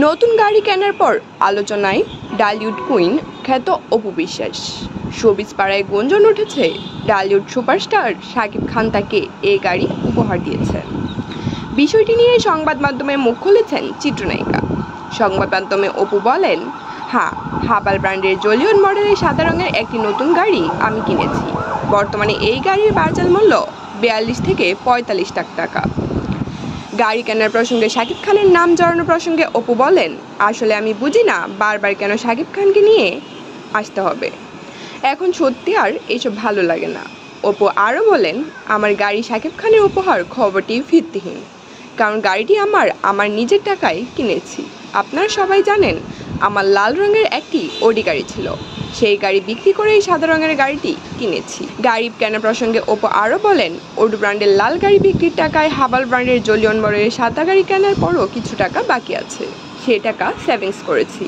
নতুন গাড়ি কেনার পর আলোচনায় ডালিউড কুইন খ্যাত অপু বিশ্বাস। শোবিজ পাড়ায় গুঞ্জন উঠেছে ডালিউড সুপারস্টার শাকিব খান তাকে এই গাড়ি উপহার দিয়েছে। বিষয়টি নিয়ে সংবাদ মাধ্যমে মুখ খুলেছেন চিত্রনায়িকা। সংবাদ মাধ্যমে অপু বলেন, হ্যাঁ, হাবাল ব্র্যান্ডের জলিয়ন মডেলের সাদা রঙের একটি নতুন গাড়ি আমি কিনেছি। বর্তমানে এই গাড়ির বাজার মূল্য 42 থেকে 45 লাখ টাকা। গাড়ি কেনার প্রসঙ্গে শাকিব খানের নাম জড়ানো প্রসঙ্গে অপু বলেন, আসলে আমি বুঝি না বারবার কেন শাকিব খানকে নিয়ে আসতে হবে। এখন সত্যি আর এসব ভালো লাগে না। অপু আরও বলেন, আমার গাড়ি শাকিব খানের উপহার খবরটি ভিত্তিহীন, কারণ গাড়িটি আমার নিজের টাকায় কিনেছি। আপনারা সবাই জানেন আমার লাল রঙের একটি অডি গাড়ি ছিল, সেই গাড়ি বিক্রি করে এই সাদা রঙের গাড়িটি কিনেছি। গাড়ি কেনার প্রসঙ্গে অপু আরও বলেন, অডি ব্র্যান্ডের লাল গাড়ি বিক্রির টাকায় হাবাল ব্র্যান্ডের জলিয়ন মডেলের সাদা গাড়ি কেনার পরও কিছু টাকা বাকি আছে, সেই টাকা সেভিংস করেছি।